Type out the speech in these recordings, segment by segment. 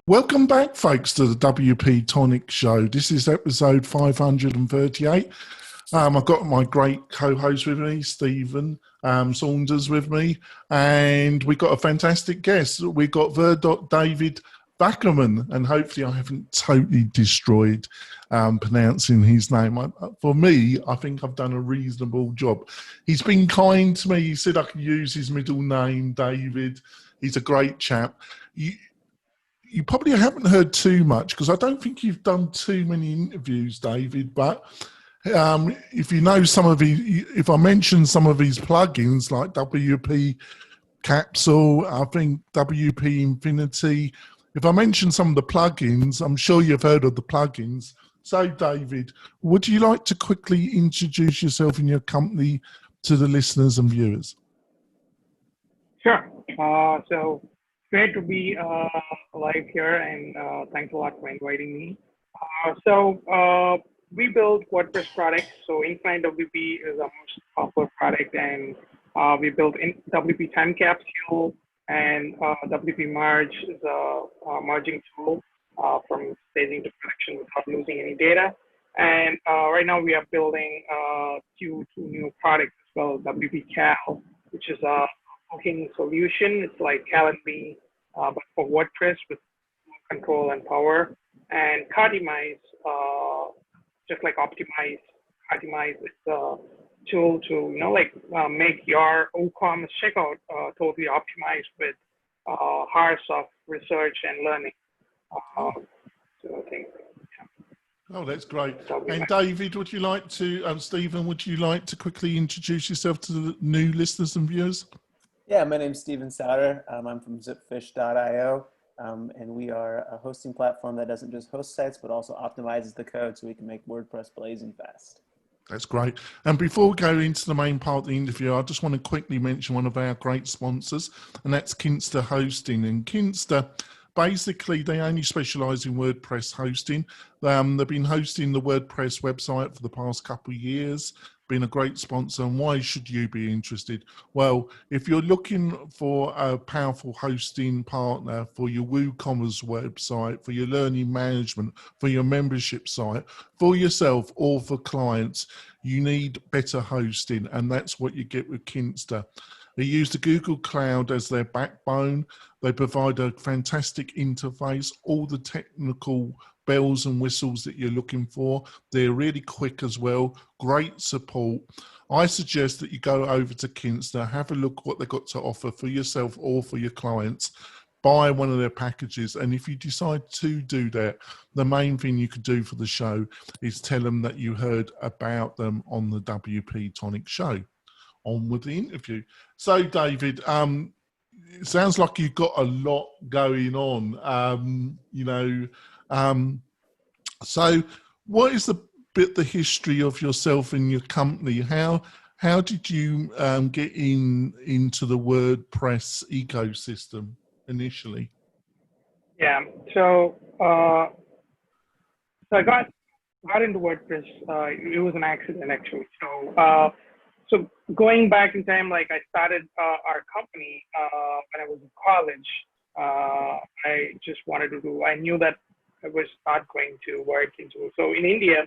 Welcome back, folks, to the WP-Tonic show. This is episode 538. I've got my great co-host with me, Stephen Saunders with me, and we've got a fantastic guest. We've got Vinodh David Vikraman, and hopefully I haven't totally destroyed pronouncing his name. For me, I think I've done a reasonable job. He's been kind to me. He said I could use his middle name, David. He's a great chap. You probably haven't heard too much because I don't think you've done too many interviews, David. But if you know some of if I mention some of his plugins like WP Capsule, I think WP Infinity. If I mention some of the plugins, I'm sure you've heard of the plugins. So, David, would you like to quickly introduce yourself and your company to the listeners and viewers? Sure. So great to be live here, and thanks a lot for inviting me. We build WordPress products. So INfintewp is our most popular product, and we built WP10 Capsule, and WPmerge is a merging tool from staging to production without losing any data. And right now we are building two new products as well, WPCal, which is a booking solution. It's like Calendly, but for WordPress with control and power. And Cartimize, just like Optimize. Cartimize is a tool to make your WooCommerce checkout totally optimized with hours of research and learning. So I think. Oh, that's great. And David, would you like to, Stephen, would you like to quickly introduce yourself to the new listeners and viewers? Yeah, my name's Stephen Souter. I'm from zipfish.io, and we are a hosting platform that doesn't just host sites, but also optimizes the code so we can make WordPress blazing fast. That's great. And before we go into the main part of the interview, I just want to quickly mention one of our great sponsors, and that's Kinsta Hosting. And Kinsta, basically, they only specialize in WordPress hosting. They've been hosting the WordPress website for the past couple of years, been a great sponsor. And why should you be interested? Well, if you're looking for a powerful hosting partner for your WooCommerce website, for your learning management, for your membership site, for yourself or for clients, you need better hosting. And that's what you get with Kinsta. They use the Google Cloud as their backbone. They provide a fantastic interface, all the technical bells and whistles that you're looking for. They're really quick as well, great support. I suggest that you go over to Kinsta, have a look what they've got to offer for yourself or for your clients. Buy one of their packages. And if you decide to do that, the main thing you could do for the show is tell them that you heard about them on the WP-Tonic show. On with the interview. So, David, it sounds like you've got a lot going on. So what is the history of yourself and your company? How did you get into the WordPress ecosystem initially? Yeah, so I got into WordPress. It was an accident, actually. So going back in time, like I started our company when I was in college. I just wanted to do. I knew that I was not going to work into. So in India,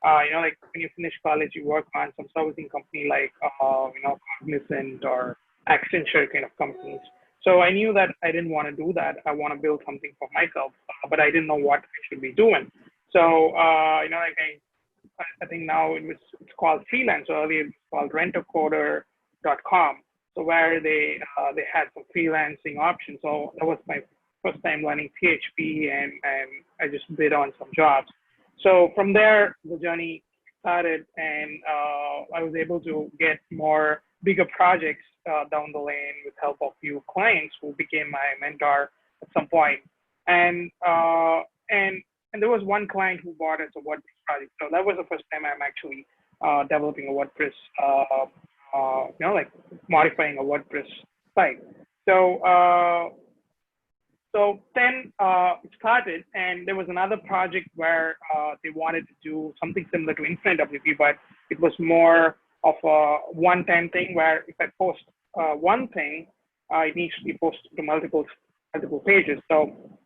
like when you finish college, you work on some servicing company like Cognizant or Accenture kind of companies. So I knew that I didn't want to do that. I want to build something for myself, but I didn't know what I should be doing. So I think now it's called freelance. Earlier it was called rentacoder.com. So where they had some freelancing options. So that was my first time learning PHP, and I just bid on some jobs. So from there, the journey started, and I was able to get more bigger projects down the lane with help of few clients who became my mentor at some point. And there was one client who bought us a WordPress project. So that was the first time I'm actually developing a WordPress, like modifying a WordPress site. So then it started, and there was another project where they wanted to do something similar to INfintewp, but it was more of a one-time thing where if I post one thing, it needs to be posted to multiple pages. So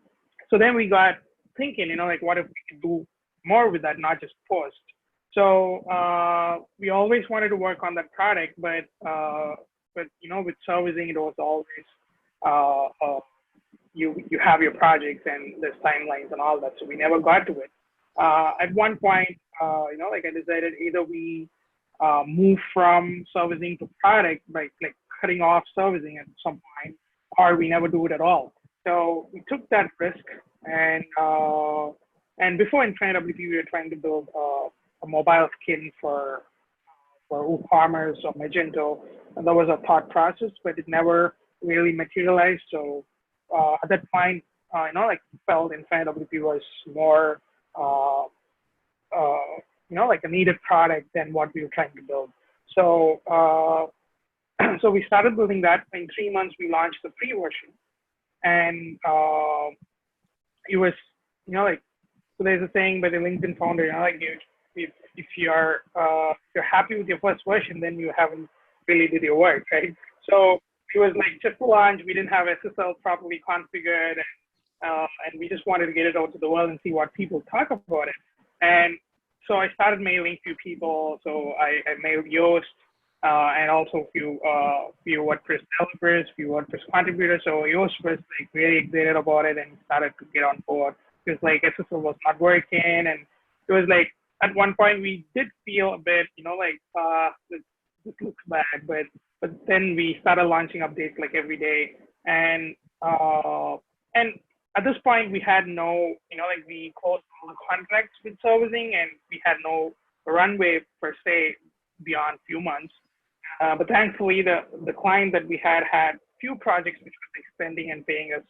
So then we got thinking, like what if we could do more with that, not just post. So we always wanted to work on that product, but with servicing, it was always you have your projects and there's timelines and all that. So we never got to it. At one point, I decided either we move from servicing to product by like cutting off servicing at some point, or we never do it at all. So we took that risk, and before Infintewp, we were trying to build a mobile skin for WooCommerce or Magento, and that was a thought process, but it never really materialized. So at that point, felt Infintewp was more like a needed product than what we were trying to build. So so we started building that. In 3 months, we launched the free version, and it was so there's a saying by the LinkedIn founder, if you're happy with your first version, then you haven't really did your work, right? So it was like just a launch. We didn't have SSL properly configured, and we just wanted to get it out to the world and see what people talk about it. And so I started mailing a few people. So I mailed Yoast and also a few WordPress developers, few WordPress contributors. So Yoast was like really excited about it and started to get on board because like SSL was not working, and it was like at one point we did feel a bit, this looks bad, but then we started launching updates like every day, and at this point we had no, we closed all the contracts with servicing, and we had no runway per se beyond few months. But thankfully, the client that we had few projects which was extending and paying us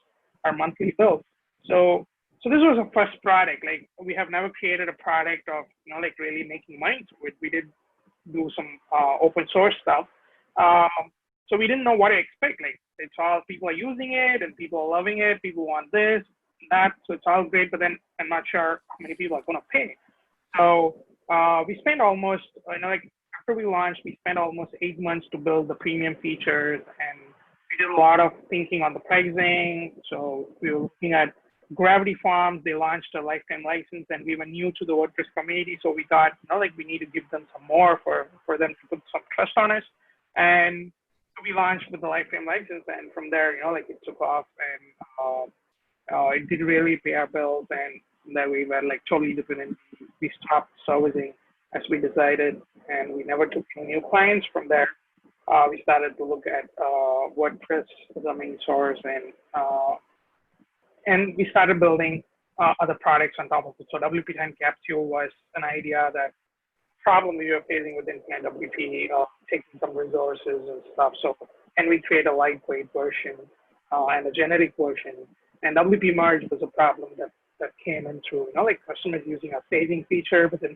our monthly bills. So this was a first product. Like we have never created a product of really making money through it. We did do some open source stuff. So we didn't know what to expect. Like it's all people are using it and people are loving it. People want this and that. So it's all great, but then I'm not sure how many people are going to pay. So we spent almost, after we launched, we spent almost 8 months to build the premium features, and we did a lot of thinking on the pricing. So we were looking at Gravity Farms. They launched a lifetime license, and we were new to the WordPress community. So we thought, we need to give them some more for them to put some trust on us. And so we launched with the lifetime license, and from there, it took off, and it did really pay our bills, and then we were like totally dependent. We stopped servicing as we decided, and we never took any new clients. From there, we started to look at WordPress as a main source, and we started building other products on top of it. So WP10 Capsule was an idea that problem we were facing within WP, taking some resources and stuff. So, and we create a lightweight version and a generic version. And WPmerge was a problem that came into, customers using a staging feature, but then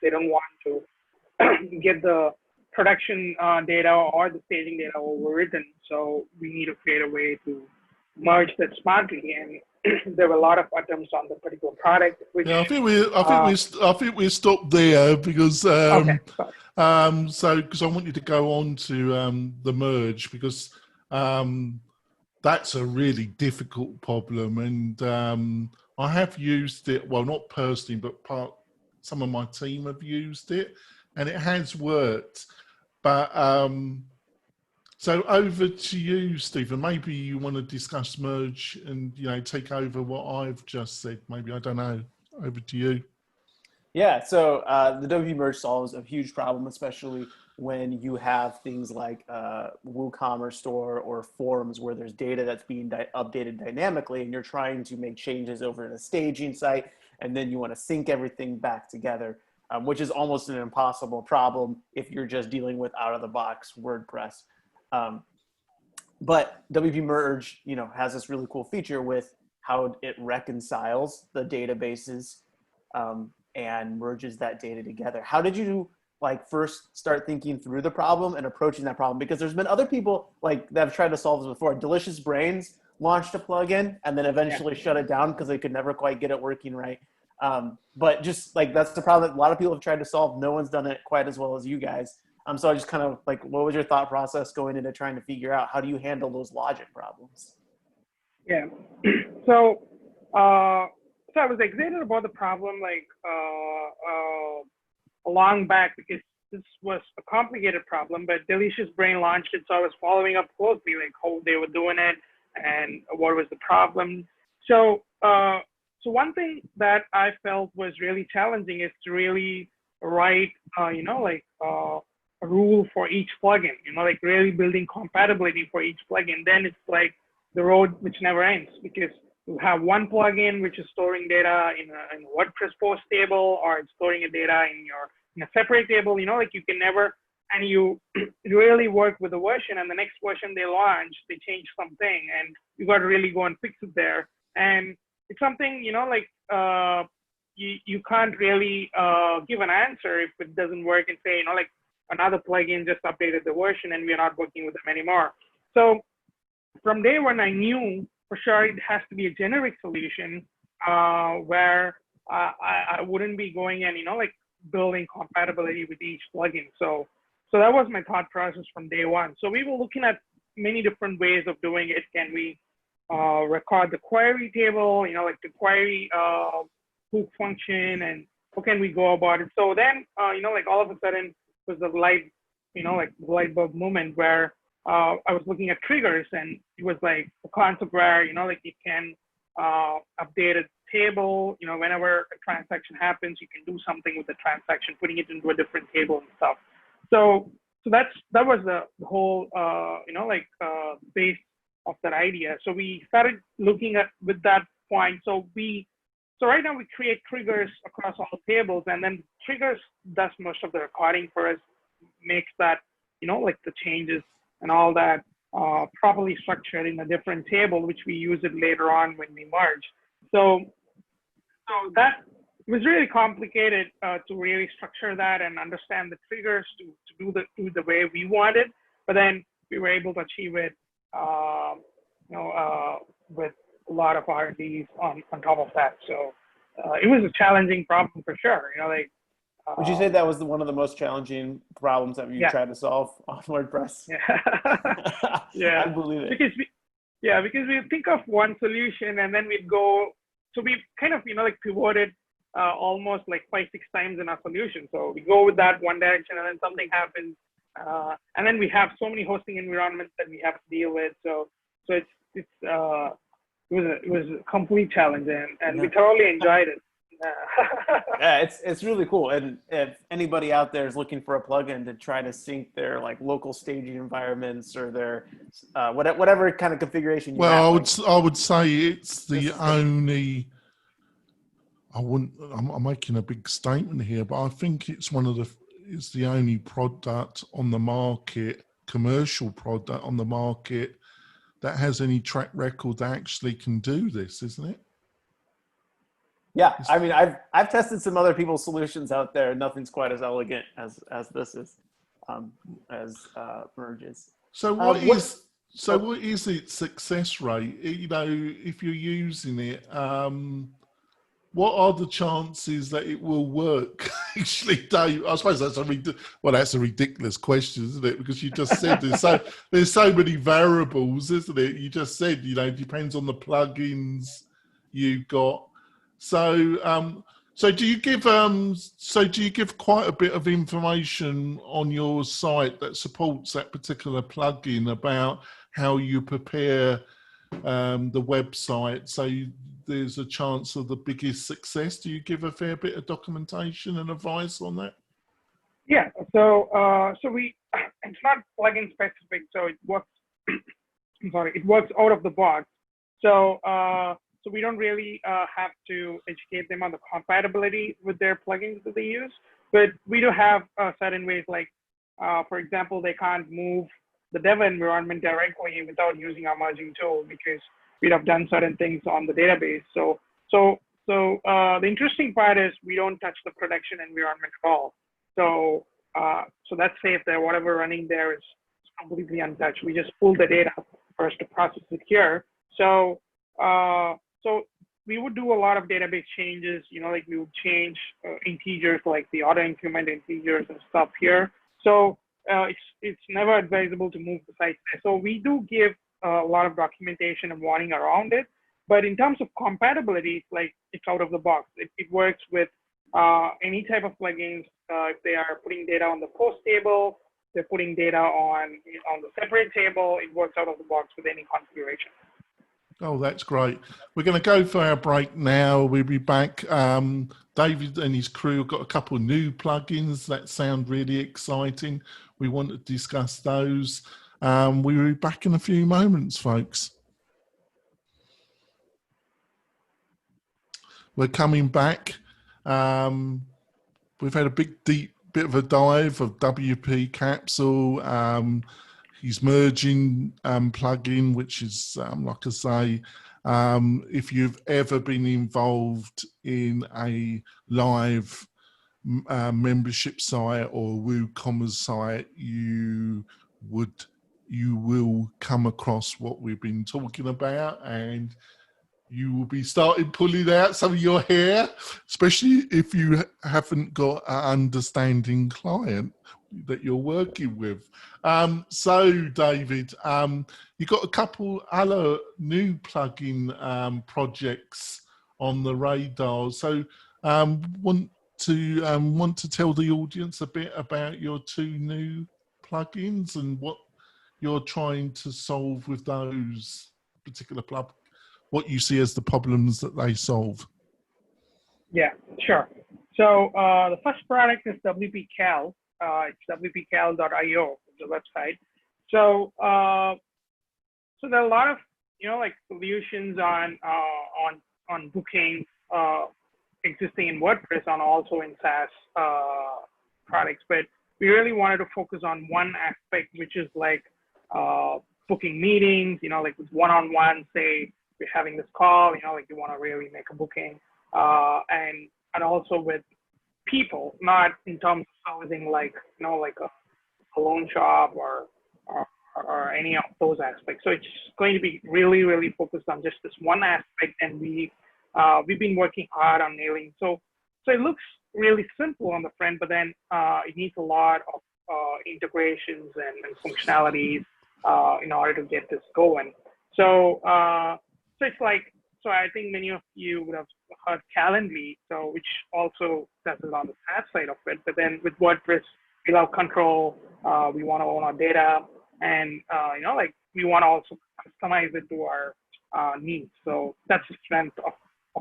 they don't want to get the production data or the staging data overwritten. So we need to create a way to merge that smartly, and there were a lot of attempts on the particular product. Which, I think we stopped there because okay, because I want you to go on to the merge, because that's a really difficult problem, and I have used it. Well, not personally, but some of my team have used it, and it has worked. But so over to you, Stephen. Maybe you want to discuss merge and take over what I've just said. Maybe, I don't know. Over to you. Yeah. So the WPmerge solves a huge problem, especially when you have things like WooCommerce store or forums where there's data that's being updated dynamically, and you're trying to make changes over in a staging site, and then you want to sync everything back together, which is almost an impossible problem if you're just dealing with out-of-the-box WordPress. But WPmerge, has this really cool feature with how it reconciles the databases and merges that data together. How did you first start thinking through the problem and approaching that problem? Because there's been other people that have tried to solve this before. Delicious Brains launched a plugin and then eventually shut it down because they could never quite get it working right. But just that's the problem that a lot of people have tried to solve. No one's done it quite as well as you guys. So I just kind of what was your thought process going into trying to figure out how do you handle those logic problems? Yeah. So so I was excited about the problem like a long back because this was a complicated problem, but Delicious Brain launched it, so I was following up closely, like how they were doing it and what was the problem. So, so one thing that I felt was really challenging is to really write, a rule for each plugin. Like really building compatibility for each plugin. Then it's like the road which never ends because you have one plugin which is storing data in a WordPress post table, or it's storing a data in a separate table. Like you can never, and you really work with the version, and the next version they launch, they change something, and you got to really go and fix it there. And it's something, you can't really give an answer if it doesn't work and say, like another plugin just updated the version and we're not working with them anymore. So from day one, I knew for sure it has to be a generic solution where I wouldn't be going and, building compatibility with each plugin. So that was my thought process from day one. So we were looking at many different ways of doing it. Can we record the query table, like the query hook function, and how can we go about it? So then, like all of a sudden was the light, light bulb moment where I was looking at triggers, and it was like a concept where, like you can update a table, whenever a transaction happens, you can do something with the transaction, putting it into a different table and stuff. So that was the whole, base of that idea. So we started looking at with that point. So right now we create triggers across all tables, and then triggers does most of the recording for us, makes that, like the changes and all that properly structured in a different table, which we use it later on when we merge. So that was really complicated to really structure that and understand the triggers to do the way we wanted. But then we were able to achieve it, with a lot of R&Ds on top of that. So it was a challenging problem for sure. Would you say that was one of the most challenging problems that you tried to solve on WordPress? Yeah, yeah. I believe it. Because we think of one solution and then we'd go. So we kind of pivoted almost like 5-6 times in our solution. So we go with that one direction, and then something happens, and then we have so many hosting environments that we have to deal with. So it was a complete challenge, and we thoroughly enjoyed it. Yeah, it's really cool. And if anybody out there is looking for a plugin to try to sync their local staging environments or their whatever kind of configuration you have. I would say it's the only. I'm making a big statement here, but I think it's the only product on the market, commercial product on the market, that has any track record that actually can do this, isn't it? Yeah, I mean, I've tested some other people's solutions out there. Nothing's quite as elegant as this is, as Merge is. So what is its success rate? If you're using it, what are the chances that it will work? Actually, Dave, I suppose that's a ridiculous question, isn't it? Because you just said there's so many variables, isn't it? You just said it depends on the plugins you've got. So do you give quite a bit of information on your site that supports that particular plugin about how you prepare the website so there's a chance of the biggest success? Do you give a fair bit of documentation and advice on that? Yeah. So it's not plugin specific, so it works. It works out of the box. So we don't really have to educate them on the compatibility with their plugins that they use, but we do have certain ways, like, for example, they can't move the dev environment directly without using our merging tool because we'd have done certain things on the database. So the interesting part is we don't touch the production environment at all. So that's safe there. Whatever running there is completely untouched. We just pull the data first to process it here. So we would do a lot of database changes, like we would change integers, like the auto increment integers and stuff here. So it's never advisable to move the site there. So we do give a lot of documentation and warning around it, But in terms of compatibility, it's like it's out of the box. It works with any type of plugins. If they are putting data on the post table, they're putting data on the separate table, it works out of the box with any configuration. Oh, that's great. We're going to go for our break now. We'll be back. David and his crew have got a couple of new plugins that sound really exciting. We want to discuss those. We'll be back in a few moments, folks. We're coming back. We've had a deep bit of a dive of WP Capsule. His merging plugin, which is, like I say, if you've ever been involved in a live membership site or WooCommerce site, you will come across what we've been talking about, and you will be starting pulling out some of your hair, especially if you haven't got an understanding client that you're working with. So, David, you've got a couple other new plugin projects on the radar. So, want to tell the audience a bit about your two new plugins and what you're trying to solve with those particular plugins, what you see as the problems that they solve. Yeah, sure. So the first product is WP-Cal. It's WPcal.io, the website. So so there are a lot of like solutions on booking existing in WordPress and also in SaaS products, but we really wanted to focus on one aspect, which is like booking meetings. Like with one-on-one, say you're having this call, like you want to really make a booking, and also with people, not in terms of housing, like like a loan shop or any of those aspects. So it's going to be really focused on just this one aspect, and we've been working hard on nailing. So it looks really simple on the front, but then it needs a lot of integrations and functionalities in order to get this going. So it's like, so I think many of you would have heard Calendly, so which also does it on the SaaS side of it. But then with WordPress, we love control. We want to own our data, and like we want to also customize it to our needs. So that's the strength of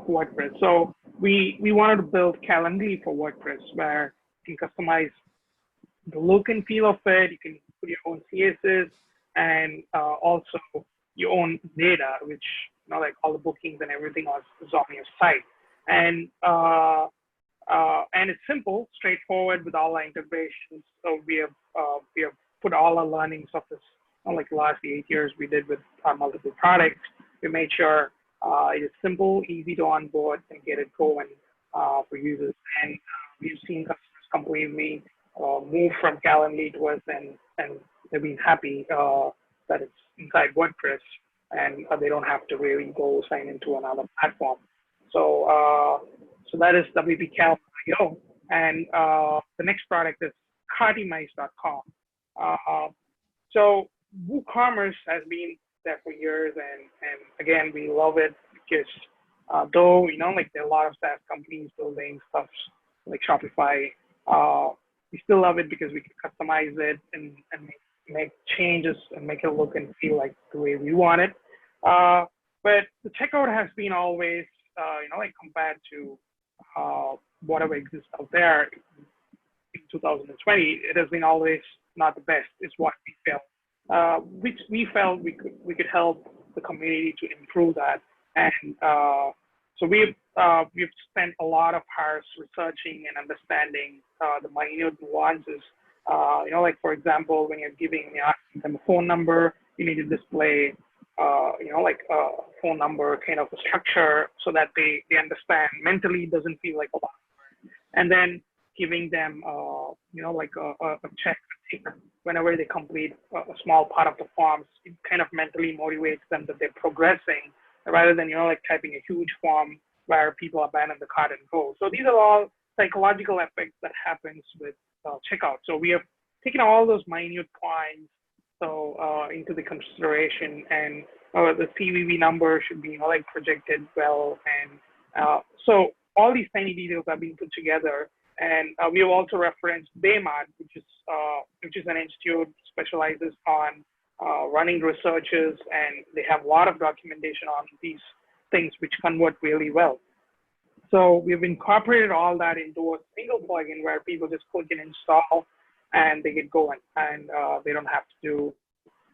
WordPress. So we wanted to build Calendly for WordPress, where you can customize the look and feel of it. You can put your own CSS, and also your own data, which like all the bookings and everything is on your site. And it's simple, straightforward with all our integrations. So we have put all our learnings of this, like the last 8 years we did with our multiple products. We made sure it is simple, easy to onboard and get it going for users. And we've seen customers completely move from Calendly to us, and they've been happy that it's inside WordPress, and they don't have to really go sign into another platform. So that is WP-Cal.io, and the next product is Compatibility.com. So WooCommerce has been there for years, and again, we love it because though like there are a lot of SaaS companies building stuff like Shopify, we still love it because we can customize it and make changes and make it look and feel like the way we want it. But the checkout has been always, like compared to whatever exists out there in 2020, it has been always not the best, is what we felt. Which we felt we could help the community to improve that. And so we've spent a lot of hours researching and understanding the minute nuances. Like for example, when you're asking them a phone number, you need to display, like a phone number kind of a structure so that they understand mentally. It doesn't feel like a lot. And then giving them, like a check whenever they complete a small part of the forms. It kind of mentally motivates them that they're progressing, rather than like typing a huge form where people abandon the cart and go. So these are all psychological effects that happens with checkout. So we have taken all those minute points into the consideration, and the CVV number should be, like projected well. And so all these tiny details have been put together. And we have also referenced BayMod, which is an institute specializes on running researches, and they have a lot of documentation on these things which convert really well. So we've incorporated all that into a single plugin where people just click and install and they get going, and they don't have to do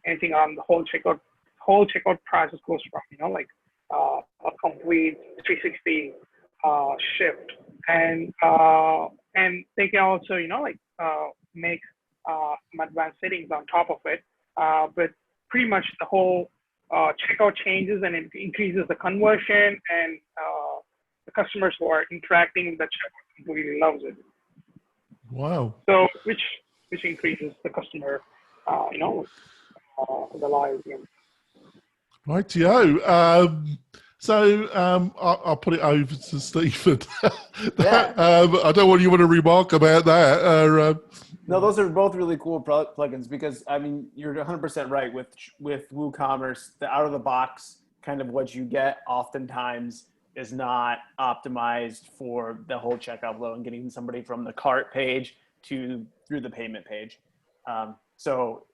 anything on the whole checkout. Whole checkout process goes from, like a complete 360 shift. And they can also, make some advanced settings on top of it. But pretty much the whole checkout changes, and it increases the conversion, and the customers who are interacting with the checkout completely loves it. Wow. So which increases the customer, the loyalty. Rightio. So I'll put it over to Stephen. I don't want you to remark about that. No, those are both really cool plugins, because I mean, you're 100% right with WooCommerce. The out of the box kind of what you get oftentimes is not optimized for the whole checkout flow and getting somebody from the cart page through the payment page. So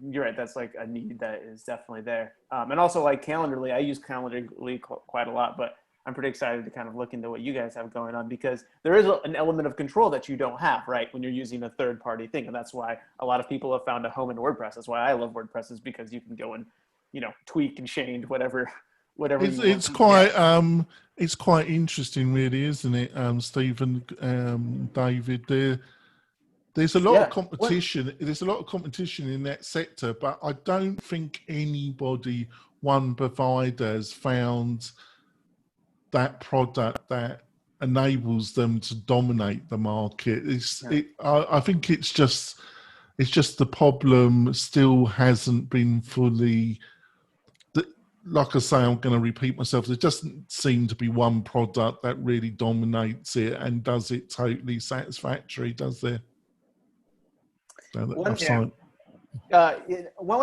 you're right. That's like a need that is definitely there. And also like Calendly, I use Calendly quite a lot, but I'm pretty excited to kind of look into what you guys have going on, because there is an element of control that you don't have, right, when you're using a third-party thing. And that's why a lot of people have found a home in WordPress. That's why I love WordPress, is because you can go and, tweak and change whatever. It's quite interesting, really, isn't it, Stephen, David? There's a lot of competition. There's a lot of competition in that sector, but I don't think one provider has found that product that enables them to dominate the market. I think it's just the problem still hasn't been fully. Like I say, I'm going to repeat myself. There doesn't seem to be one product that really dominates it and does it totally satisfactory, does there? One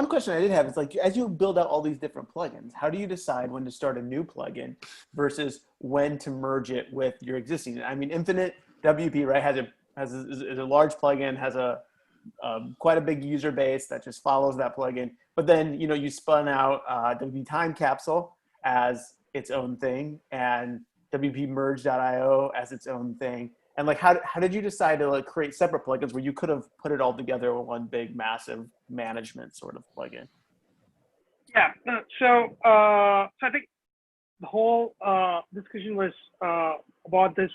question I did have is, like, as you build out all these different plugins, how do you decide when to start a new plugin versus when to merge it with your existing? I mean, INfintewp, right, is a large plugin, has quite a big user base that just follows that plugin. But then, you spun out WP10Capsule as its own thing, and WPmerge.io as its own thing. And like, how did you decide to like create separate plugins where you could have put it all together in one big, massive management sort of plugin? Yeah. So I think the whole discussion was about this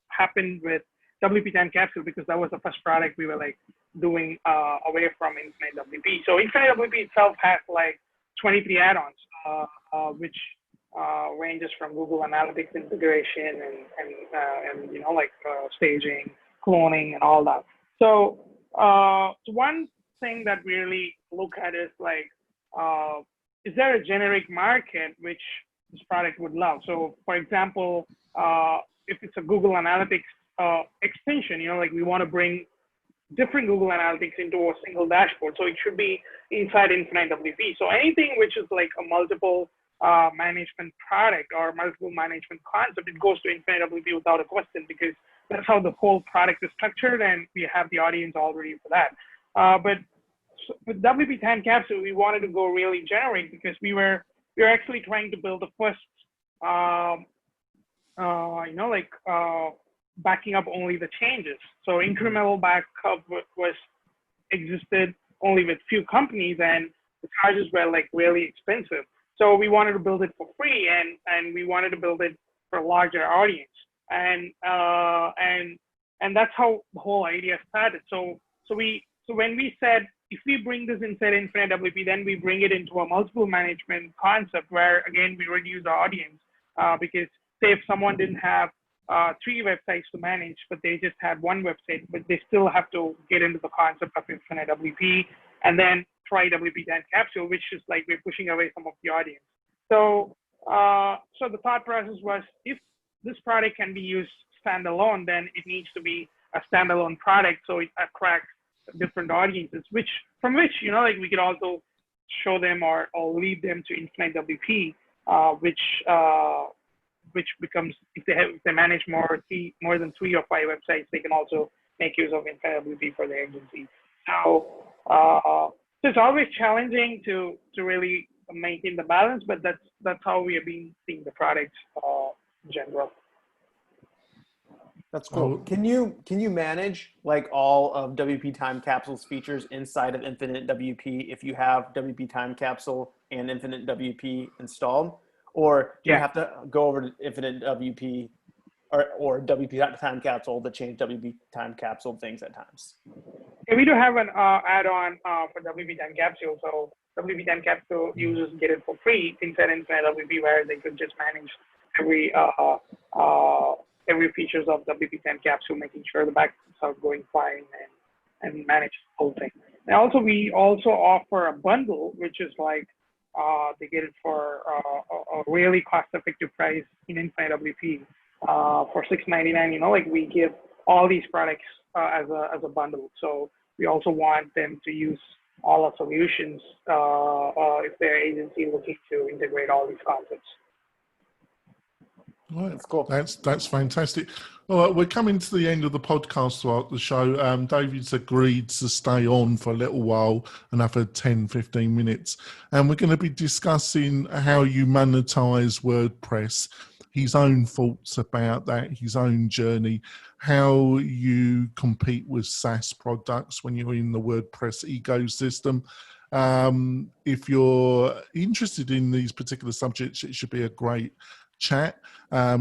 happened with WP10 Capsule, because that was the first product we were like doing away from INfintewp. So INfintewp itself has like 23 add-ons, which ranges from Google Analytics integration and staging, cloning, and all that. So one thing that we really look at is like, is there a generic market which this product would love? So for example, if it's a Google Analytics extension, we want to bring different Google Analytics into a single dashboard. So it should be inside INfintewp. So anything which is like a multiple management product or multiple management concept, it goes to INfintewp without a question, because that's how the whole product is structured, and we have the audience already for that. But with WP10 Capsule, we wanted to go really generic, because we were actually trying to build the first, backing up only the changes. So incremental backup existed only with few companies, and the charges were like really expensive. So we wanted to build it for free, and we wanted to build it for a larger audience. And that's how the whole idea started. So when we said, if we bring this inside INfintewp, then we bring it into a multiple management concept where, again, we reduce our audience, because say if someone didn't have 3 websites to manage, but they just had one website, but they still have to get into the concept of INfintewp and then try WP10 Capsule, which is like we're pushing away some of the audience. So the thought process was, if this product can be used standalone, then it needs to be a standalone product, so it attracts different audiences, from which we could also show them or lead them to InfintewpWP, which becomes, if they manage more than 3 or 5 websites, they can also make use of InfintewpWP for their agency. So it's always challenging to really maintain the balance, but that's how we have been seeing the product in general. That's cool. Can you manage like all of WP-Timecapsule's features inside of InfintewpWP if you have WP-Timecapsule and InfintewpWP installed, or do you have to go over to InfintewpWP or WP-Timecapsule to change WP-Timecapsule things at times? Yeah, we do have an add-on for WP10 Capsule. So WP10 Capsule users get it for free inside InfintewpWP, where they could just manage every features of WP10 Capsule, making sure the backups are going fine and manage the whole thing. And also, we also offer a bundle, which is like they get it for a really cost-effective price in InfintewpWP for $6.99. You know, like we give all these products as a bundle. So we also want them to use all our solutions if their agency looking to integrate all these concepts. Right. That's cool. That's fantastic. All right, we're coming to the end of the podcast throughout the show. David's agreed to stay on for a little while, another 10, 15 minutes. And we're going to be discussing how you monetize WordPress, his own thoughts about that, his own journey, how you compete with SaaS products when you're in the WordPress ecosystem. If you're interested in these particular subjects, it should be a great chat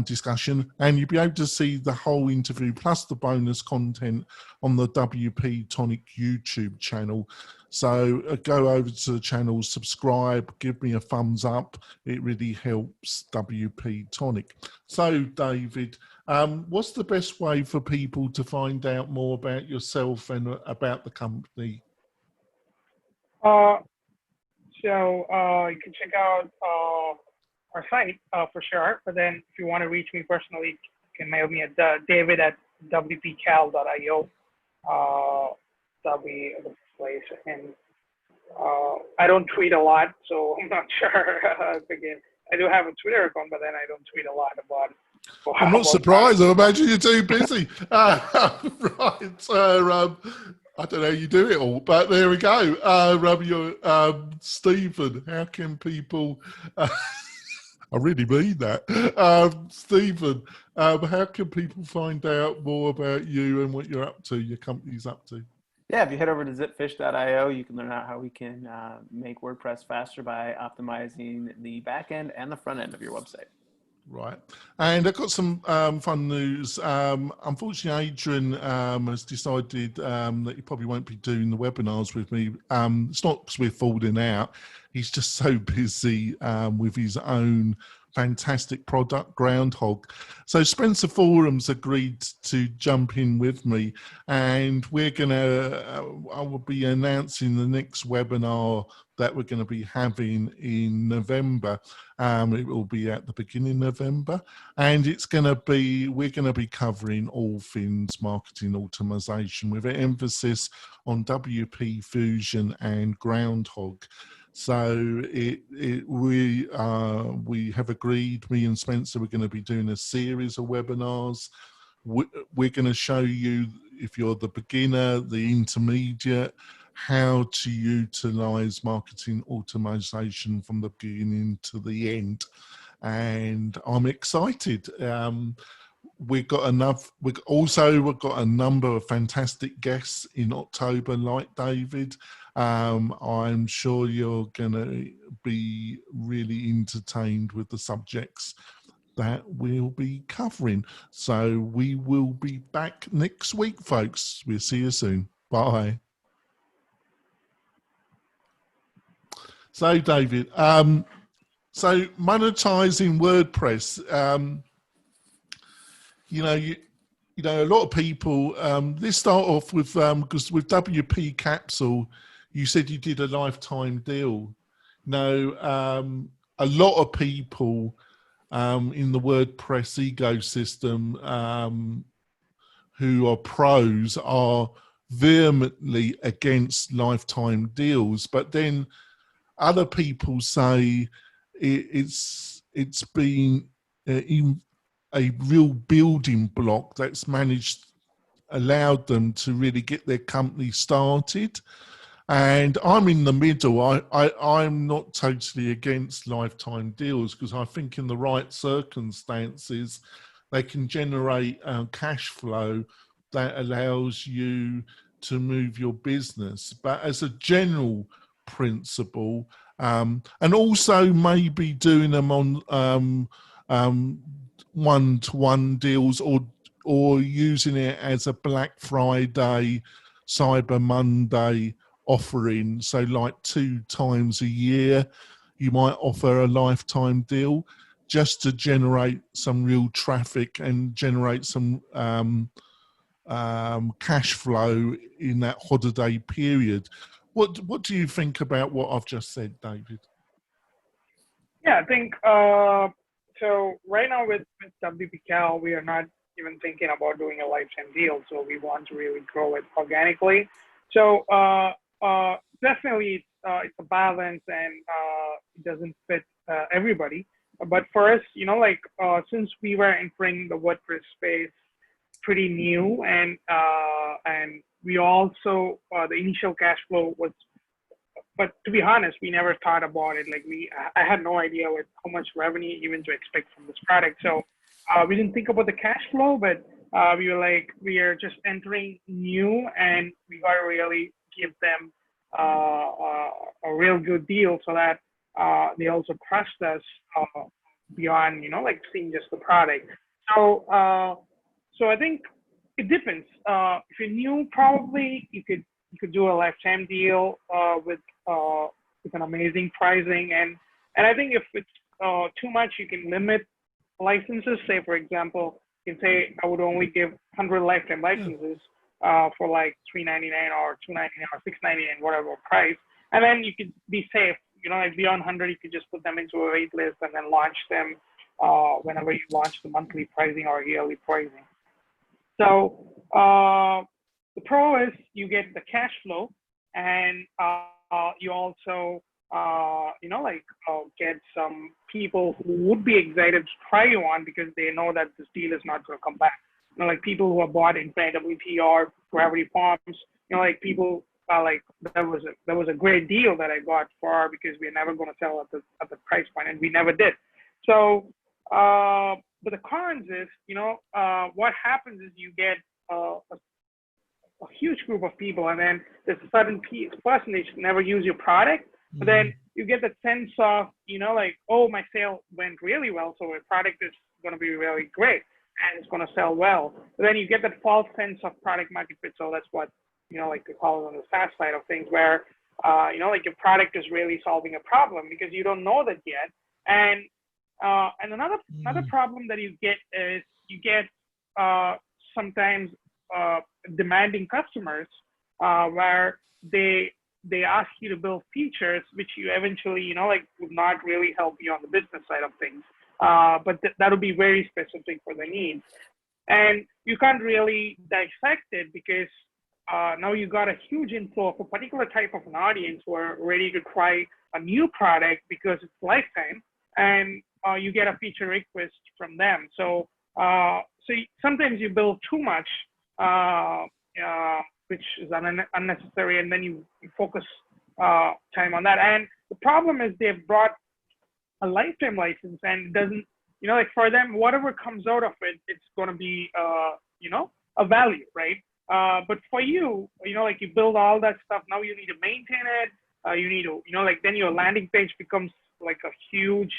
discussion, and you'll be able to see the whole interview plus the bonus content on the WP-Tonic YouTube channel. So go over to the channel, subscribe, give me a thumbs up. It really helps WP-Tonic. So David, what's the best way for people to find out more about yourself and about the company? So you can check out our site for sure, but then if you want to reach me personally, you can mail me at david@wpcal.io. That'll be the place. And I don't tweet a lot, so I'm not sure. Again, I do have a Twitter account, but then I don't tweet a lot about it. I'm not surprised. I imagine you're too busy. Right. I don't know how you do it all, but there we go. Stephen, how can people... I really mean that. Stephen, how can people find out more about you and what you're up to, your company's up to? Yeah, if you head over to zipfish.io, you can learn out how we can make WordPress faster by optimizing the back end and the front end of your website. Right. And I've got some fun news. Unfortunately, Adrian has decided that he probably won't be doing the webinars with me. It's not because we're falling out. He's just so busy with his own fantastic product, Groundhog. So Spencer Forum's agreed to jump in with me, and we're gonna, I will be announcing the next webinar that we're going to be having in November. It will be at the beginning of November, and it's going to be, we're going to be covering all things marketing automation with an emphasis on WP Fusion and Groundhog. So we have agreed, me and Spencer, we're going to be doing a series of webinars. We're going to show you, if you're the beginner, the intermediate, how to utilize marketing automation from the beginning to the end. And I'm excited. We've got a number of fantastic guests in October, like David. I'm sure you're going to be really entertained with the subjects that we'll be covering. So we will be back next week, folks. We'll see you soon. Bye. So David, so monetizing WordPress, you know, a lot of people, let's start off with, because with WP Capsule, you said you did a lifetime deal. Now, a lot of people in the WordPress ecosystem who are pros are vehemently against lifetime deals, but then other people say it's been a real building block that's allowed them to really get their company started. And I'm in the middle. I'm not totally against lifetime deals, because I think in the right circumstances, they can generate cash flow that allows you to move your business. But as a general principle, and also maybe doing them on one-to-one deals, or using it as a Black Friday, Cyber Monday offering. So like 2 times a year, you might offer a lifetime deal just to generate some real traffic and generate some cash flow in that holiday period. What do you think about what I've just said, David? Yeah, I think so. Right now with WPCal, we are not even thinking about doing a lifetime deal. So we want to really grow it organically. So definitely it's a balance, and it doesn't fit everybody. But for us, since we were entering the WordPress space pretty new, and we also the initial cash flow was, but to be honest, we never thought about it. Like I had no idea how much revenue even to expect from this product. So we didn't think about the cash flow, but we were like, we are just entering new, and we got to really give them a real good deal, so that they also trust us beyond, seeing just the product. So so I think it depends. If you're new, probably you could do a lifetime deal with an amazing pricing, and I think if it's too much, you can limit licenses. Say, for example, you can say I would only give 100 lifetime licenses for like $3.99 or $2.99 or $6.99, whatever price, and then you could be safe. Like beyond 100, you could just put them into a wait list and then launch them whenever you launch the monthly pricing or yearly pricing. So the pro is you get the cash flow, and you also get some people who would be excited to try you on, because they know that this deal is not going to come back. Like people who have bought Infintewp or Gravity Forms, like people are like, that was a great deal that I got for, because we're never going to sell at the price point, and we never did. So but the cons is, what happens is you get a huge group of people, and then there's a certain percentage never use your product, but then you get that sense of, like, oh, my sale went really well, so my product is going to be really great and it's going to sell well. But then you get that false sense of product market fit. So that's what, like they call it on the SaaS side of things, where, like your product is really solving a problem, because you don't know that yet. And another problem that you get is you get sometimes demanding customers where they ask you to build features which you eventually, would not really help you on the business side of things. But that'll be very specific for the needs. And you can't really dissect it, because now you got a huge inflow of a particular type of an audience who are ready to try a new product because it's lifetime, and you get a feature request from them. So sometimes you build too much, which is unnecessary, and then you focus time on that. And the problem is they've brought a lifetime license, and it doesn't, like for them, whatever comes out of it, it's going to be, a value, right? But for you, like you build all that stuff, now you need to maintain it. You need to, like then your landing page becomes like a huge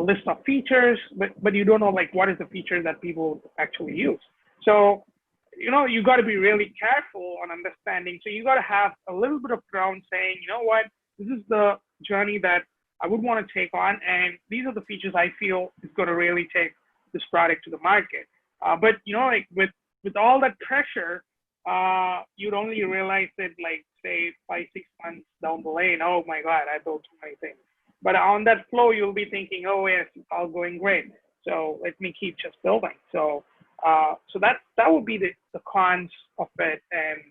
list of features, but you don't know like what is the feature that people actually use. So, you got to be really careful on understanding. So you got to have a little bit of ground saying, what, this is the journey that I would want to take on, and these are the features I feel is going to really take this product to the market. But like with all that pressure, you'd only realize it like say 5-6 months down the lane. Oh my God, I built too many things. But on that flow, you'll be thinking, oh yes, it's all going great, so let me keep just building. So that would be the cons of it. And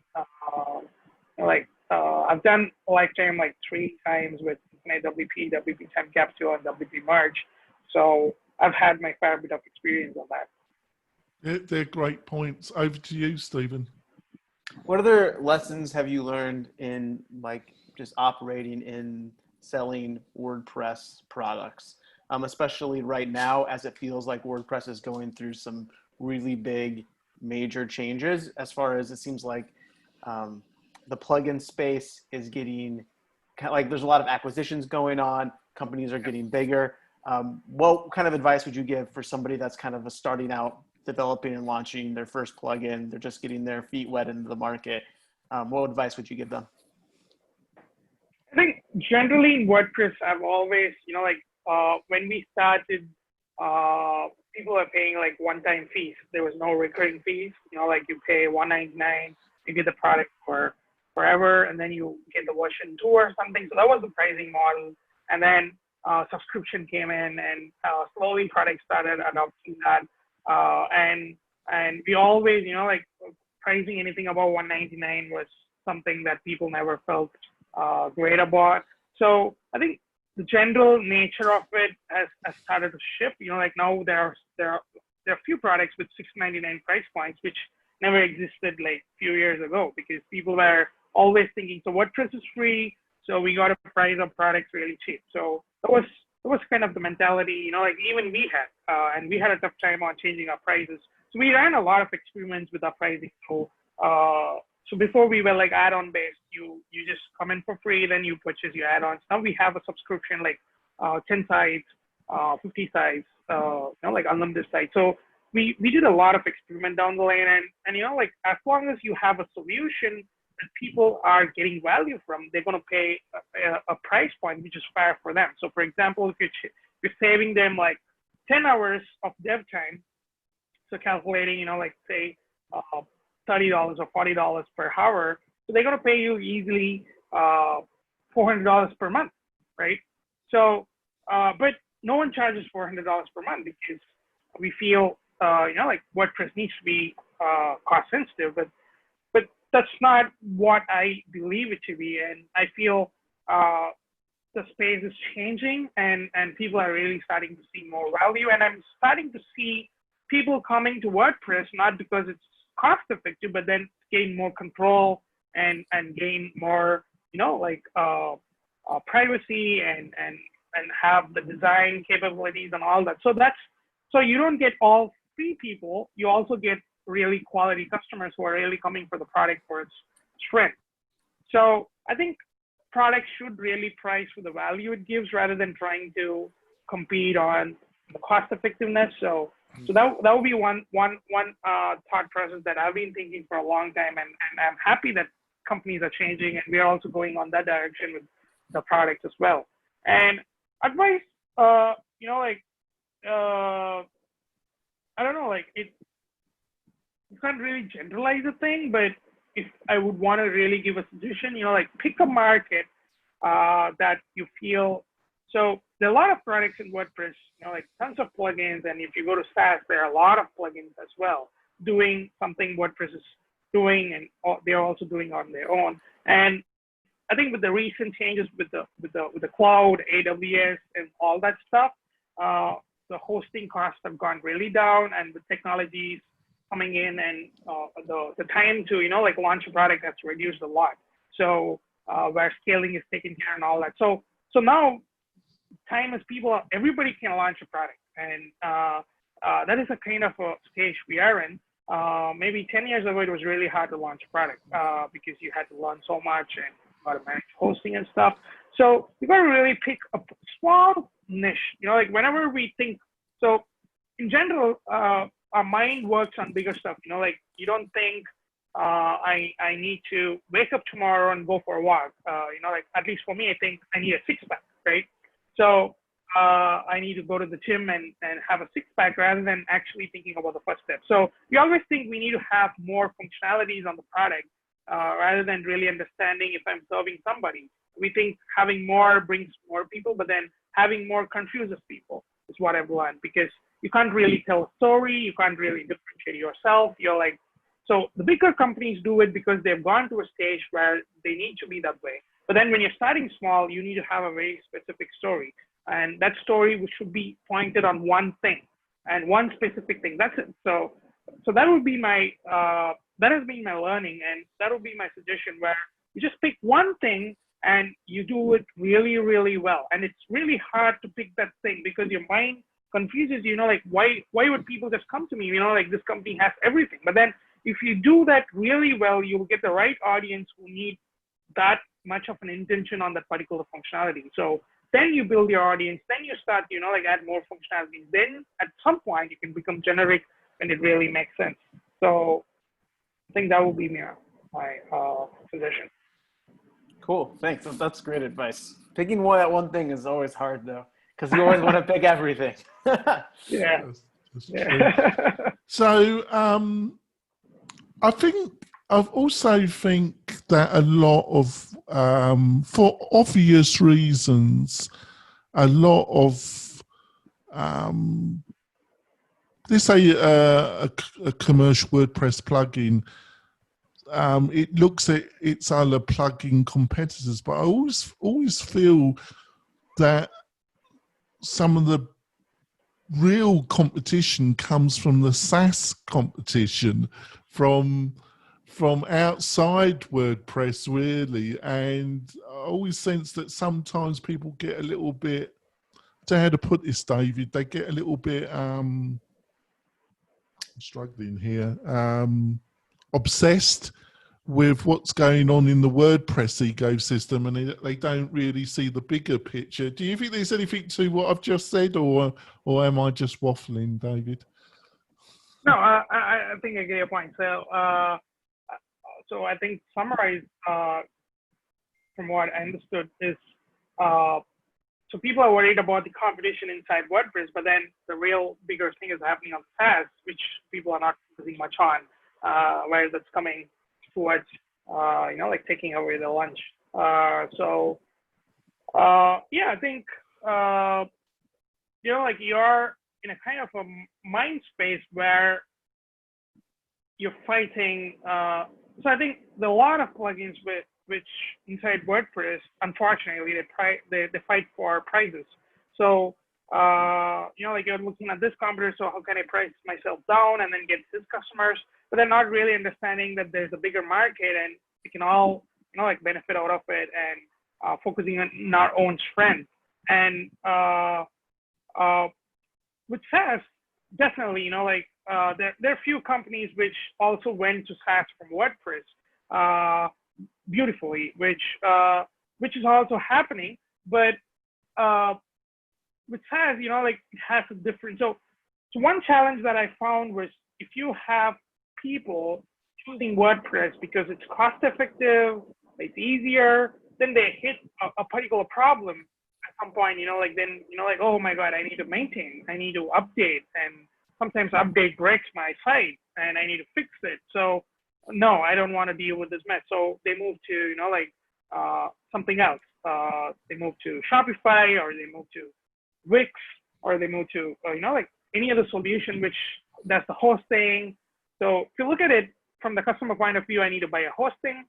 I've done lifetime like 3 times with WP, WP10 Capsule, and WPmerge. So I've had my fair bit of experience on that. They're great points. Over to you, Stephen. What other lessons have you learned in like just operating in selling WordPress products, especially right now as it feels like WordPress is going through some really big major changes, as far as it seems like the plugin space is getting like there's a lot of acquisitions going on, companies are getting bigger. What kind of advice would you give for somebody that's kind of starting out developing and launching their first plugin? They're just getting their feet wet into the market. What advice would you give them? I think generally in WordPress, I've always, when we started, people are paying like one-time fees. There was no recurring fees. Like you pay $199, you get the product for forever, and then you get the version 2 or something. So that was the pricing model. And then subscription came in, and slowly products started adopting that. And we always, pricing anything above $199 was something that people never felt great about. So I think the general nature of it has started to shift. Like now there are a few products with $699 price points, which never existed like a few years ago, because people were always thinking, so WordPress is free, so we got to price our products really cheap. So that was kind of the mentality, like even we had, and we had a tough time on changing our prices. So we ran a lot of experiments with our pricing. So before we were like add-on based, you just come in for free, then you purchase your add-ons. Now we have a subscription like 10 sites, 50 sites, like unlimited sites. So we did a lot of experiment down the lane, and like as long as you have a solution that people are getting value from, they're going to pay a price point which is fair for them. So for example, if you're saving them like 10 hours of dev time, so calculating, like say $30 or $40 per hour, so they're going to pay you easily $400 per month, right? So, but no one charges $400 per month because we feel, like WordPress needs to be cost sensitive, but that's not what I believe it to be. And I feel the space is changing, and people are really starting to see more value. And I'm starting to see people coming to WordPress, not because it's cost effective, but then gain more control and gain more, privacy and have the design capabilities and all that. So you don't get all free people. You also get really quality customers who are really coming for the product for its strength. So I think products should really price for the value it gives rather than trying to compete on the cost effectiveness. So that would be one thought process that I've been thinking for a long time, and I'm happy that companies are changing, and we are also going on that direction with the products as well. And advice, I don't know, like you can't really generalize a thing, but if I would want to really give a suggestion, like pick a market that you feel. So there are a lot of products in WordPress, like tons of plugins. And if you go to SaaS, there are a lot of plugins as well, doing something WordPress is doing, and they're also doing on their own. And I think with the recent changes with the cloud, AWS, and all that stuff, the hosting costs have gone really down, and the technologies coming in, and the time to launch a product has reduced a lot. So where scaling is taken care and all that. So now time is everybody can launch a product, and that is a kind of a stage we are in. Maybe 10 years ago, it was really hard to launch a product because you had to learn so much and how to manage hosting and stuff. So you got to really pick a small niche. Like whenever we think, so in general, our mind works on bigger stuff. Like you don't think I need to wake up tomorrow and go for a walk. Like at least for me, I think I need a six-pack, right? So I need to go to the gym and have a six-pack rather than actually thinking about the first step. So we always think we need to have more functionalities on the product rather than really understanding if I'm serving somebody. We think having more brings more people, but then having more confuses people is what I've learned, because you can't really tell a story. You can't really differentiate yourself. You're like, so the bigger companies do it because they've gone to a stage where they need to be that way. But then when you're starting small, you need to have a very specific story. And that story should be pointed on one thing and one specific thing. That's it. So that would be my, that has been my learning. And that would be my suggestion, where you just pick one thing and you do it really, really well. And it's really hard to pick that thing because your mind confuses you, like, why would people just come to me? Like, this company has everything. But then if you do that really well, you'll get the right audience who need that much of an intention on that particular functionality. So then you build your audience, then you start, like, add more functionality. Then at some point you can become generic when it really makes sense. So I think that would be my suggestion. Cool, thanks. That's great advice. Picking one thing is always hard though, because you always want to pick everything. Yeah. That's so I also think that a lot of, for obvious reasons, a lot of, let's say a commercial WordPress plugin, it looks at its other plugin competitors, but I always feel that some of the real competition comes from the SaaS competition, from outside WordPress, really. And I always sense that sometimes people get a little bit, I don't know how to put this, David, they get a little bit, I'm struggling here, obsessed with what's going on in the WordPress ecosystem, and they don't really see the bigger picture. Do you think there's anything to what I've just said, or am I just waffling, David? No, I think I get your point. So I think summarize from what I understood is, so people are worried about the competition inside WordPress, but then the real bigger thing is happening on SaaS, which people are not focusing much on, where that's coming towards, like taking away the lunch. Yeah, I think, like you're in a kind of a mind space where you're fighting. So I think there are a lot of plugins which inside WordPress, unfortunately, they fight for prices. So, like you're looking at this competitor, so how can I price myself down and then get this customers? But they're not really understanding that there's a bigger market and we can all, like benefit out of it, and focusing on our own strength. And with SaaS, definitely, there are a few companies which also went to SaaS from WordPress beautifully, which is also happening. But with SaaS, like it has a different. So one challenge that I found was, if you have people choosing WordPress because it's cost effective, it's easier, then they hit a particular problem at some point, like, oh my God, I need to maintain, I need to update, and sometimes update breaks my site and I need to fix it. So no, I don't want to deal with this mess. So they move to, something else. They move to Shopify, or they move to Wix, or they move to, like any other solution which does the hosting. So if you look at it from the customer point of view, I need to buy a hosting,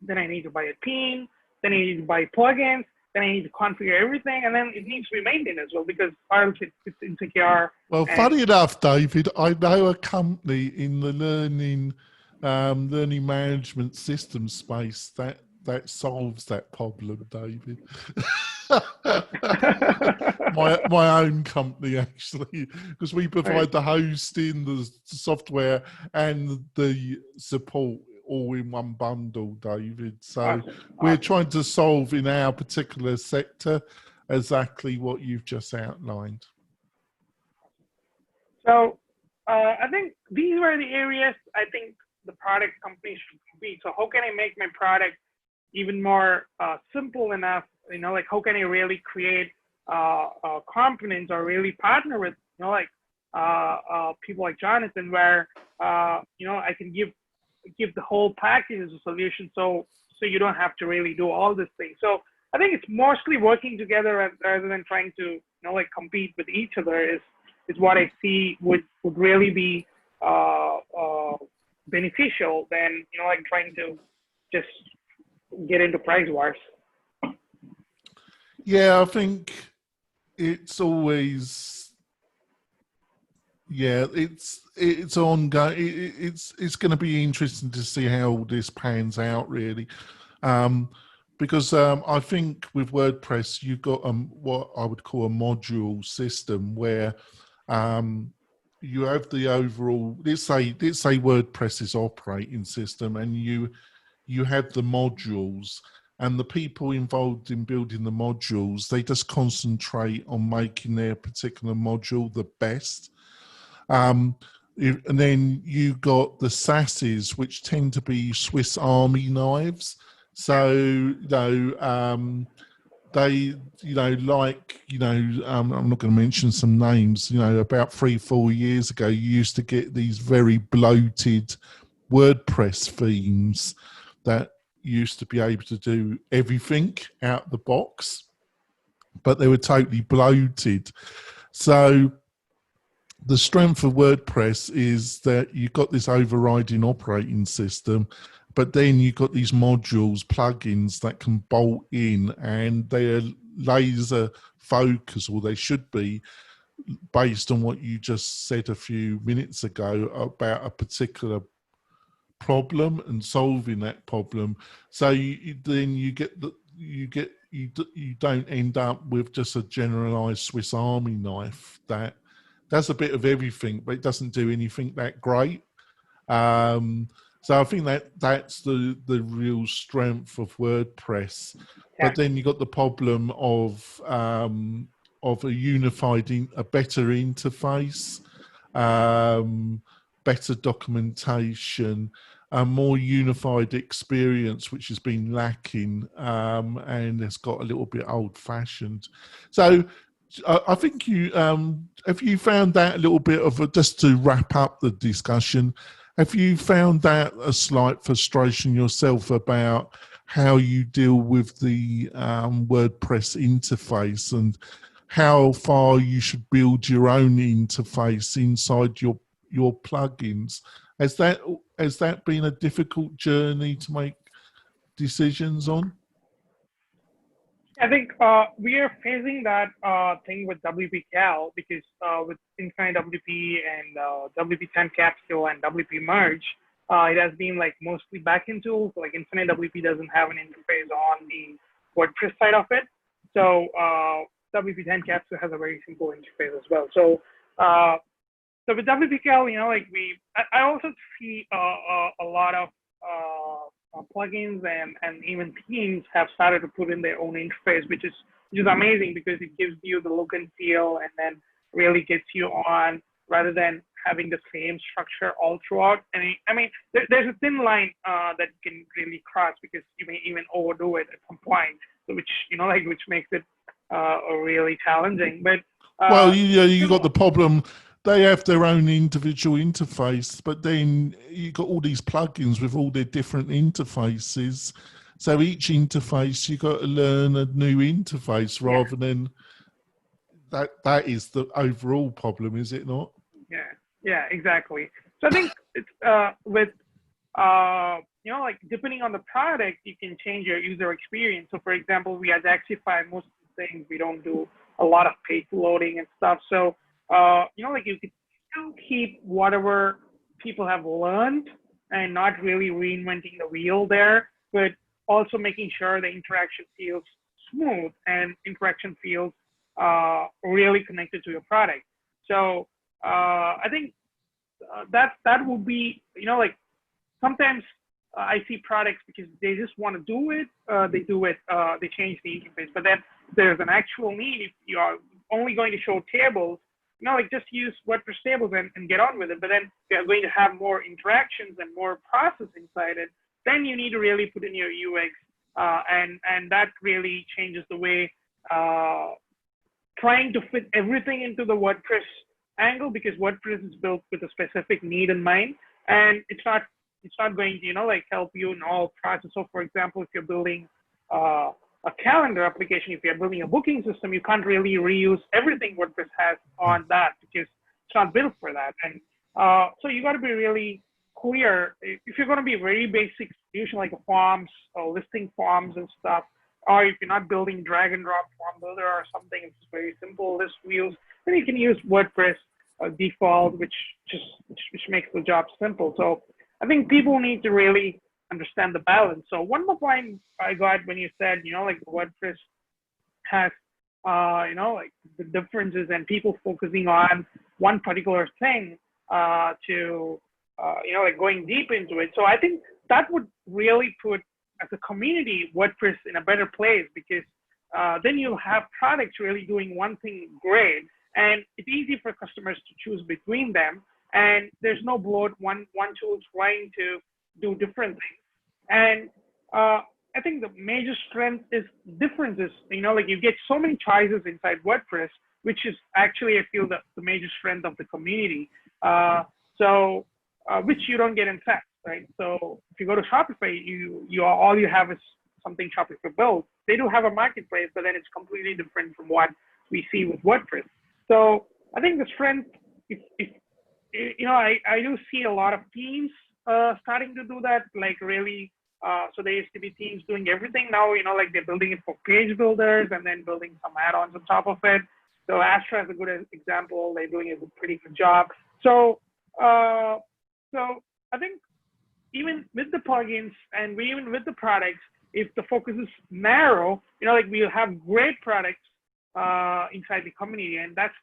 then I need to buy a theme, then I need to buy plugins, then I need to configure everything, and then it needs to be maintained as well, because or else it's insecure. Well, funny enough, David, I know a company in the learning management system space that solves that problem, David. my own company, actually, because we provide the hosting, the software, and the support all in one bundle, David. So we're trying to solve in our particular sector exactly what you've just outlined. So I think these were the areas I think the product companies should compete. So how can I make my product even more simple enough? Like how can I really create components, or really partner with, people like Jonathan, where I can give the whole package as a solution, so you don't have to really do all this thing. So I think it's mostly working together rather than trying to compete with each other is what I see would really be beneficial than trying to just get into price wars. Yeah, I think it's always, yeah, it's ongoing. It's going to be interesting to see how all this pans out, really, because I think with WordPress you've got what I would call a module system where you have the overall. Let's say WordPress's operating system, and you have the modules, and the people involved in building the modules, they just concentrate on making their particular module the best. And then you got the SASs, which tend to be Swiss Army knives. So, they, I'm not going to mention some names, about 3-4 years ago, you used to get these very bloated WordPress themes that used to be able to do everything out the box, but they were totally bloated. So the strength of WordPress is that you've got this overriding operating system, but then you've got these modules, plugins that can bolt in, and they're laser focus, or they should be, based on what you just said a few minutes ago about a particular problem and solving that problem. So you don't end up with just a generalized Swiss Army knife that does a bit of everything, but it doesn't do anything that great. So I think that's the real strength of WordPress. Yeah. But then you got the problem of a better interface, better documentation, a more unified experience, which has been lacking, and it's got a little bit old-fashioned. So I think have you found that a little bit of just to wrap up the discussion, have you found that a slight frustration yourself about how you deal with the WordPress interface and how far you should build your own interface inside your plugins? Has that been a difficult journey to make decisions on? I think we are facing that thing with WP-Cal because with INfintewp and WP10 Capsule and WPmerge, it has been like mostly backend tools. Like INfintewp doesn't have an interface on the WordPress side of it. So WP10 Capsule has a very simple interface as well. So so with WP-Cal, I also see a lot of plugins and even themes have started to put in their own interface, which is amazing because it gives you the look and feel, and then really gets you on rather than having the same structure all throughout. And I mean, there's a thin line that can really cross because you may even overdo it at some point, so which makes it really challenging. But well, you got the problem. They have their own individual interface, but then you got all these plugins with all their different interfaces. So each interface, you got to learn a new interface rather than that is the overall problem, is it not? Yeah, exactly. So I think it's with depending on the product, you can change your user experience. So for example, we at Axify, most of the things we don't do a lot of page loading and stuff. So you could still keep whatever people have learned and not really reinventing the wheel there, but also making sure the interaction feels smooth and interaction feels really connected to your product. So I think that would be, sometimes I see products because they just want to do it, they do it, they change the interface, but then there's an actual need. If you are only going to show tables, just use WordPress tables and get on with it. But then you're going to have more interactions and more process inside it. Then you need to really put in your UX, and that really changes the way trying to fit everything into the WordPress angle, because WordPress is built with a specific need in mind, and it's not going to help you in all process. So for example, if you're building a calendar application, if you're building a booking system, you can't really reuse everything WordPress has on that because it's not built for that. And so you got to be really clear. If you're going to be a very basic solution like forms or listing forms and stuff, or if you're not building drag and drop form builder or something, it's very simple list views, then you can use WordPress default, which makes the job simple. So I think people need to really understand the balance. So one more point I got when you said, like WordPress has, like the differences and people focusing on one particular thing to, like going deep into it. So I think that would really put, as a community, WordPress in a better place, because then you'll have products really doing one thing great, and it's easy for customers to choose between them, and there's no bloat, one tool trying to do different things. And I think the major strength is differences. Like you get so many choices inside WordPress, which is actually, I feel, the major strength of the community. Which you don't get in SaaS, right? So if you go to Shopify, all you have is something Shopify built. They do have a marketplace, but then it's completely different from what we see with WordPress. So I think the strength, I do see a lot of teams starting to do that, like really. So there used to be teams doing everything. Now, like they're building it for page builders and then building some add-ons on top of it. So Astra is a good example. They're doing a pretty good job. So I think even with the plugins and even with the products, if the focus is narrow, like we'll have great products inside the community, and that's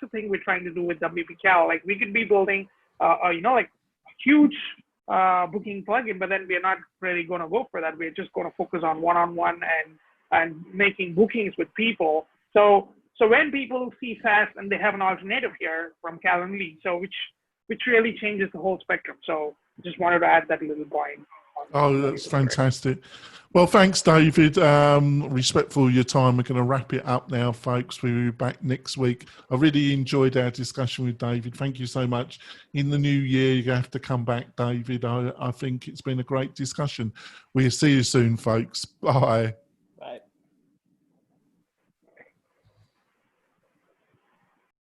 the thing we're trying to do with WP-Cal. Like we could be building, like a huge booking plugin, but then we're not really going to go for that. We're just going to focus on one-on-one and making bookings with people. So when people see SaaS and they have an alternative here from Calendly, so which really changes the whole spectrum. So just wanted to add that little point. Oh, that's fantastic. Well, thanks, David. Respectful of your time, we're going to wrap it up now, folks. We'll be back next week. I really enjoyed our discussion with David. Thank you so much. In the new year, you have to come back, David. I think it's been a great discussion. We'll see you soon, folks. Bye.